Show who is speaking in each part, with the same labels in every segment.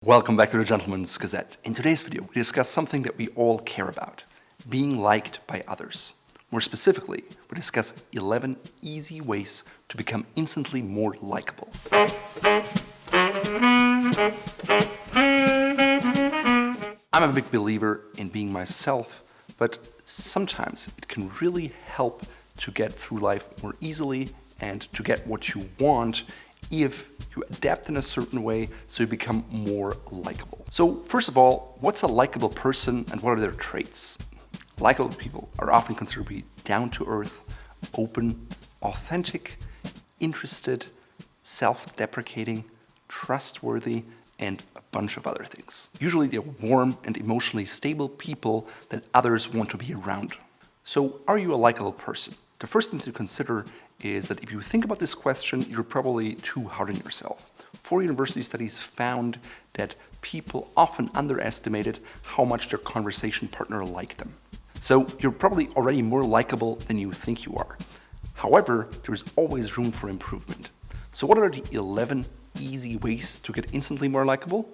Speaker 1: Welcome back to the Gentleman's Gazette. In today's video, we discuss something that we all care about, being liked by others. More specifically, we discuss 11 easy ways to become instantly more likable. I'm a big believer in being myself, but sometimes it can really help to get through life more easily and to get what you want if you adapt in a certain way so you become more likable. So first of all, what's a likable person and what are their traits? Likable people are often considered to be down-to-earth, open, authentic, interested, self-deprecating, trustworthy, and a bunch of other things. Usually they're warm and emotionally stable people that others want to be around. So are you a likable person? The first thing to consider is that if you think about this question, you're probably too hard on yourself. 4 university studies found that people often underestimated how much their conversation partner liked them. So you're probably already more likable than you think you are. However, there's always room for improvement. So what are the 11 easy ways to get instantly more likable?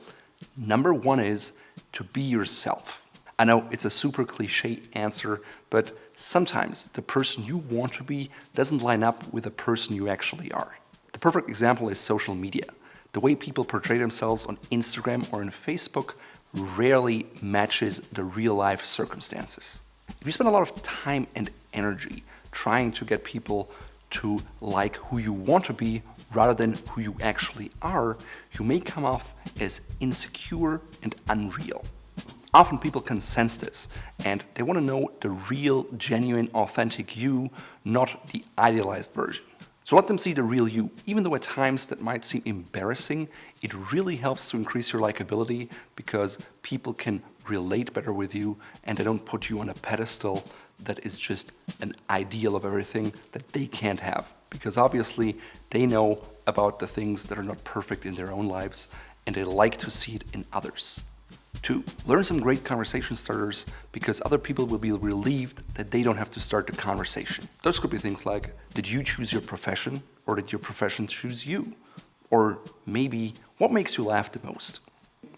Speaker 1: Number 1 is to be yourself. I know it's a super cliche answer, but sometimes the person you want to be doesn't line up with the person you actually are. The perfect example is social media. The way people portray themselves on Instagram or on Facebook rarely matches the real-life circumstances. If you spend a lot of time and energy trying to get people to like who you want to be rather than who you actually are, you may come off as insecure and unreal. Often people can sense this, and they want to know the real, genuine, authentic you, not the idealized version. So let them see the real you. Even though at times that might seem embarrassing, it really helps to increase your likability because people can relate better with you and they don't put you on a pedestal that is just an ideal of everything that they can't have. Because obviously they know about the things that are not perfect in their own lives and they like to see it in others. 2. Learn some great conversation starters because other people will be relieved that they don't have to start the conversation. Those could be things like, did you choose your profession or did your profession choose you? Or maybe, what makes you laugh the most?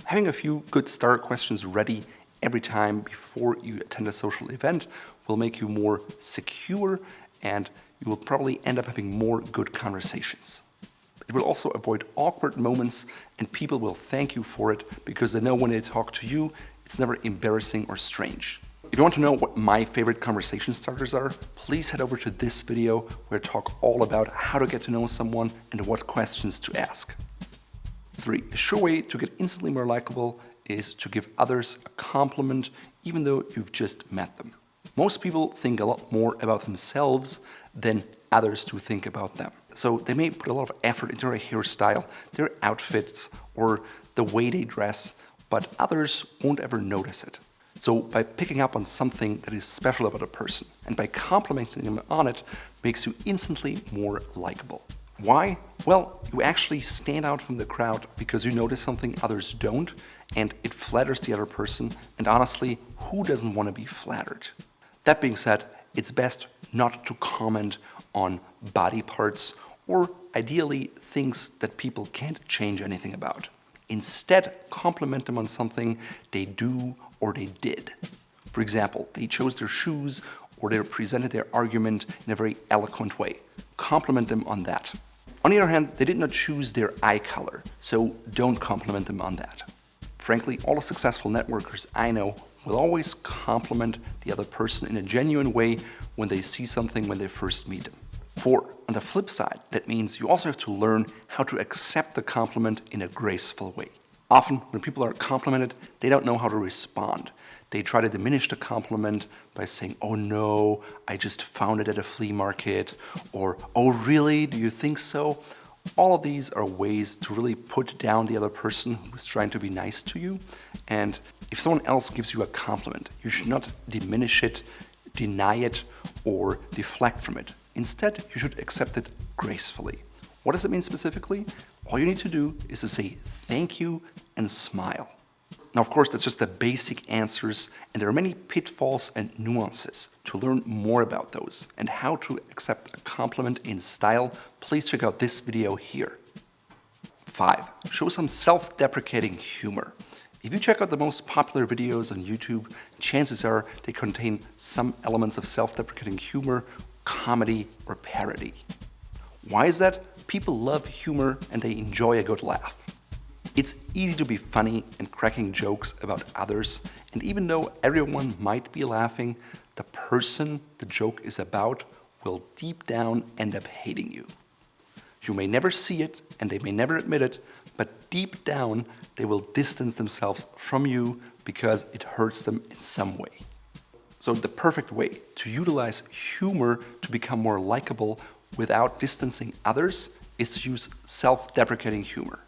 Speaker 1: Having a few good start questions ready every time before you attend a social event will make you more secure and you will probably end up having more good conversations. It will also avoid awkward moments and people will thank you for it because they know when they talk to you, it's never embarrassing or strange. If you want to know what my favorite conversation starters are, please head over to this video where I talk all about how to get to know someone and what questions to ask. 3. A sure way to get instantly more likable is to give others a compliment even though you've just met them. Most people think a lot more about themselves than others do think about them. So they may put a lot of effort into their hairstyle, their outfits, or the way they dress, but others won't ever notice it. So by picking up on something that is special about a person and by complimenting them on it makes you instantly more likable. Why? Well, you actually stand out from the crowd because you notice something others don't and it flatters the other person, and honestly, who doesn't want to be flattered? That being said, it's best not to comment on body parts or ideally things that people can't change anything about. Instead, compliment them on something they do or they did. For example, they chose their shoes or they presented their argument in a very eloquent way. Compliment them on that. On the other hand, they did not choose their eye color, so don't compliment them on that. Frankly, all the successful networkers I know will always compliment the other person in a genuine way when they see something when they first meet them. 4. On the flip side, that means you also have to learn how to accept the compliment in a graceful way. Often, when people are complimented, they don't know how to respond. They try to diminish the compliment by saying, "Oh no, I just found it at a flea market," or "Oh really, do you think so?" All of these are ways to really put down the other person who's trying to be nice to you. And if someone else gives you a compliment, you should not diminish it, deny it, or deflect from it. Instead, you should accept it gracefully. What does it mean specifically? All you need to do is to say thank you and smile. Now, of course, that's just the basic answers, and there are many pitfalls and nuances. To learn more about those and how to accept a compliment in style, please check out this video here. 5. Show some self-deprecating humor. If you check out the most popular videos on YouTube, chances are they contain some elements of self-deprecating humor, comedy, or parody. Why is that? People love humor and they enjoy a good laugh. It's easy to be funny and cracking jokes about others, and even though everyone might be laughing, the person the joke is about will deep down end up hating you. You may never see it and they may never admit it, but deep down they will distance themselves from you because it hurts them in some way. So the perfect way to utilize humor to become more likable without distancing others is to use self-deprecating humor.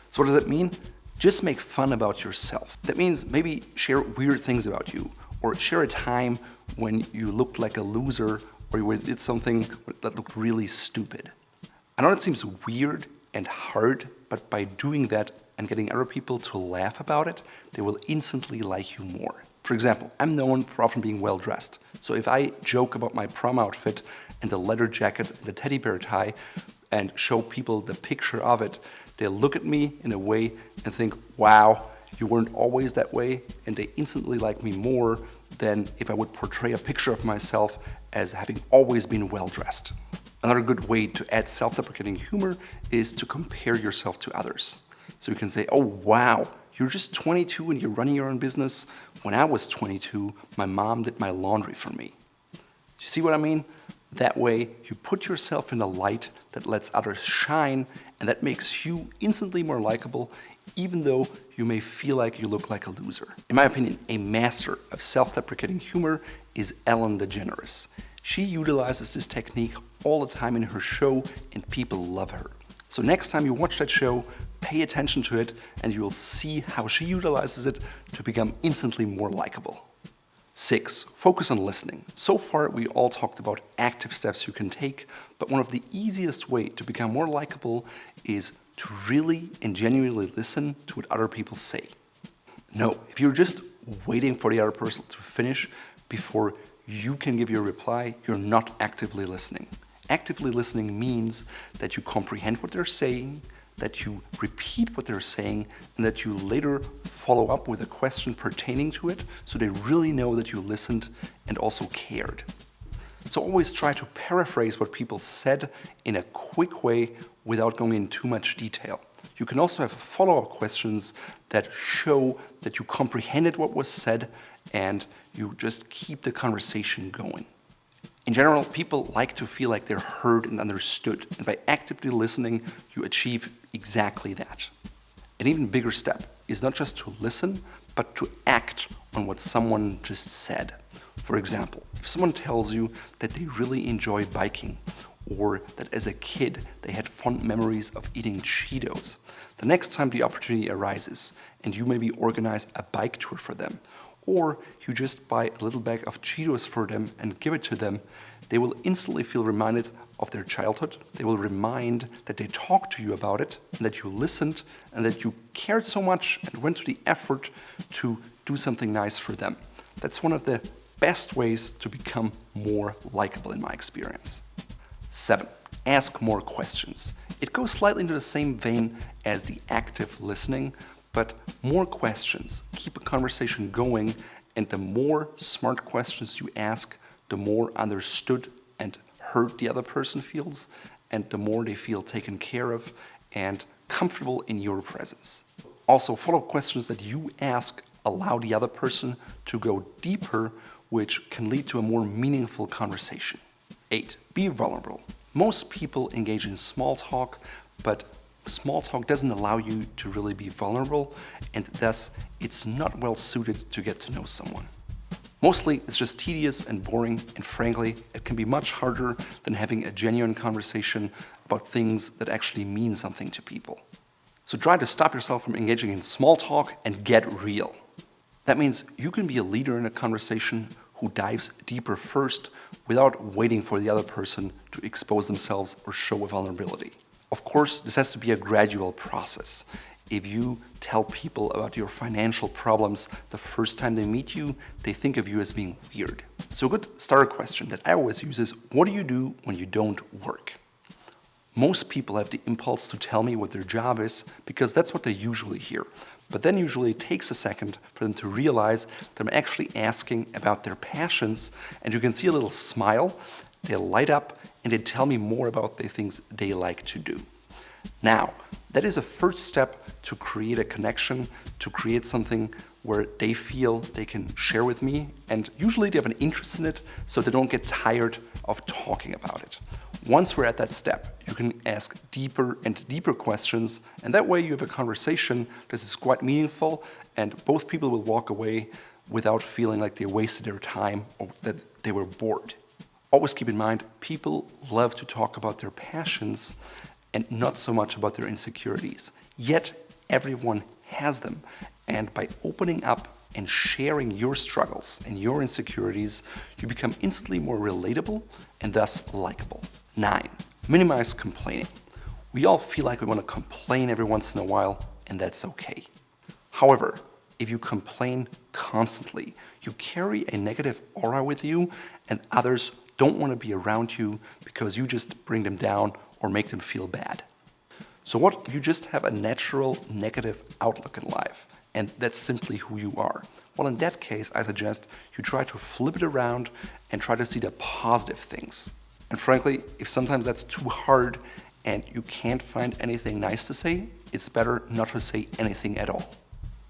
Speaker 1: So what does that mean? Just make fun about yourself. That means maybe share weird things about you, or share a time when you looked like a loser or you did something that looked really stupid. I know it seems weird and hard, but by doing that and getting other people to laugh about it, they will instantly like you more. For example, I'm known for often being well dressed. So if I joke about my prom outfit and the leather jacket and the teddy bear tie and show people the picture of it, they'll look at me in a way and think, wow, you weren't always that way, and they instantly like me more than if I would portray a picture of myself as having always been well dressed. Another good way to add self-deprecating humor is to compare yourself to others. So you can say, oh wow, you're just 22 and you're running your own business. When I was 22, my mom did my laundry for me. You see what I mean? That way you put yourself in a light that lets others shine, and that makes you instantly more likable, even though you may feel like you look like a loser. In my opinion, a master of self-deprecating humor is Ellen DeGeneres. She utilizes this technique all the time in her show, and people love her. So next time you watch that show, pay attention to it and you will see how she utilizes it to become instantly more likable. 6. Focus on listening. So far we all talked about active steps you can take, but one of the easiest ways to become more likable is to really and genuinely listen to what other people say. No, if you're just waiting for the other person to finish before you can give your reply, you're not actively listening. Actively listening means that you comprehend what they're saying, that you repeat what they're saying, and that you later follow up with a question pertaining to it, so they really know that you listened and also cared. So always try to paraphrase what people said in a quick way without going into too much detail. You can also have follow-up questions that show that you comprehended what was said and you just keep the conversation going. In general, people like to feel like they're heard and understood, and by actively listening, you achieve exactly that. An even bigger step is not just to listen, but to act on what someone just said. For example, if someone tells you that they really enjoy biking, or that as a kid they had fond memories of eating Cheetos, the next time the opportunity arises and you maybe organize a bike tour for them, or you just buy a little bag of Cheetos for them and give it to them, they will instantly feel reminded of their childhood. They will remind that they talked to you about it, and that you listened, and that you cared so much and went to the effort to do something nice for them. That's one of the best ways to become more likable in my experience. 7. Ask more questions. It goes slightly into the same vein as the active listening, but more questions keep a conversation going, and the more smart questions you ask, the more understood and heard the other person feels, and the more they feel taken care of and comfortable in your presence. Also, follow-up questions that you ask allow the other person to go deeper, which can lead to a more meaningful conversation. 8. Be vulnerable. Most people engage in small talk, but small talk doesn't allow you to really be vulnerable, and thus it's not well suited to get to know someone. Mostly it's just tedious and boring, and frankly, it can be much harder than having a genuine conversation about things that actually mean something to people. So try to stop yourself from engaging in small talk and get real. That means you can be a leader in a conversation who dives deeper first without waiting for the other person to expose themselves or show a vulnerability. Of course, this has to be a gradual process. If you tell people about your financial problems the first time they meet you, they think of you as being weird. So a good starter question that I always use is, what do you do when you don't work? Most people have the impulse to tell me what their job is because that's what they usually hear. But then usually it takes a second for them to realize that I'm actually asking about their passions, and you can see a little smile, they light up, and they tell me more about the things they like to do. Now, that is a first step to create a connection, to create something where they feel they can share with me, and usually they have an interest in it, so they don't get tired of talking about it. Once we're at that step, you can ask deeper and deeper questions, and that way you have a conversation that is quite meaningful, and both people will walk away without feeling like they wasted their time or that they were bored. Always keep in mind, people love to talk about their passions and not so much about their insecurities. Yet, everyone has them, and by opening up and sharing your struggles and your insecurities, you become instantly more relatable and thus likable. 9. Minimize complaining. We all feel like we want to complain every once in a while, and that's okay. However, if you complain constantly, you carry a negative aura with you, and others don't want to be around you because you just bring them down or make them feel bad. So what if you just have a natural negative outlook in life, and that's simply who you are? Well, in that case, I suggest you try to flip it around and try to see the positive things. And frankly, if sometimes that's too hard and you can't find anything nice to say, it's better not to say anything at all.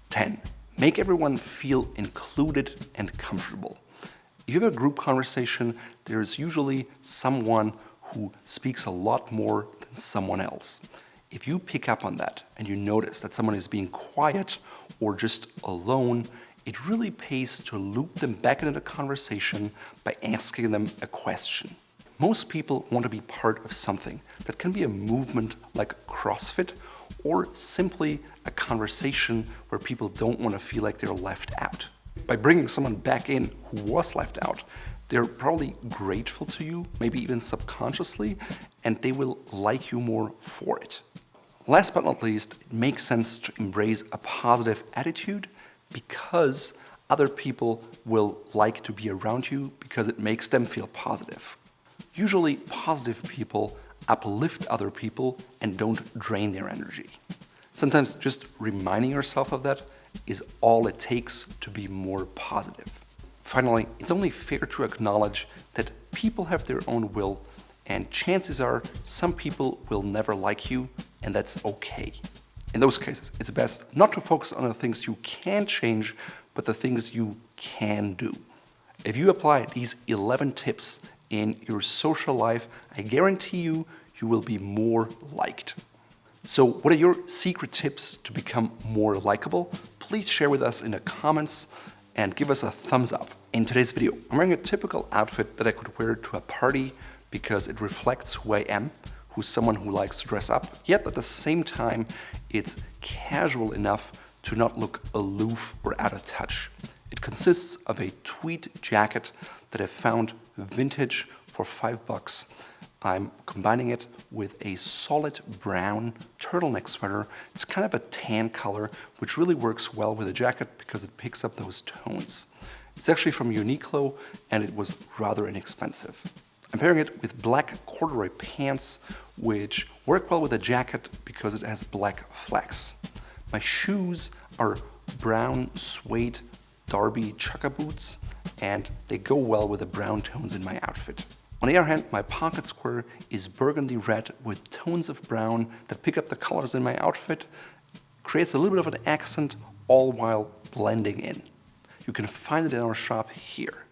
Speaker 1: 10. Make everyone feel included and comfortable. If you have a group conversation, there's usually someone who speaks a lot more than someone else. If you pick up on that and you notice that someone is being quiet or just alone, it really pays to loop them back into the conversation by asking them a question. Most people want to be part of something that can be a movement like CrossFit or simply a conversation where people don't want to feel like they're left out. By bringing someone back in who was left out, they're probably grateful to you, maybe even subconsciously, and they will like you more for it. Last but not least, it makes sense to embrace a positive attitude because other people will like to be around you because it makes them feel positive. Usually, positive people uplift other people and don't drain their energy. Sometimes just reminding yourself of that is all it takes to be more positive. Finally, it's only fair to acknowledge that people have their own will, and chances are some people will never like you, and that's okay. In those cases, it's best not to focus on the things you can change, but the things you can do. If you apply these 11 tips in your social life, I guarantee you, you will be more liked. So what are your secret tips to become more likable? Please share with us in the comments and give us a thumbs up. In today's video, I'm wearing a typical outfit that I could wear to a party because it reflects who I am, who's someone who likes to dress up, yet at the same time, it's casual enough to not look aloof or out of touch. It consists of a tweed jacket that I found vintage for $5. I'm combining it with a solid brown turtleneck sweater. It's kind of a tan color, which really works well with the jacket because it picks up those tones. It's actually from Uniqlo and it was rather inexpensive. I'm pairing it with black corduroy pants, which work well with the jacket because it has black flex. My shoes are brown suede Derby chukka boots, and they go well with the brown tones in my outfit. On the other hand, my pocket square is burgundy red with tones of brown that pick up the colors in my outfit, creates a little bit of an accent, all while blending in. You can find it in our shop here.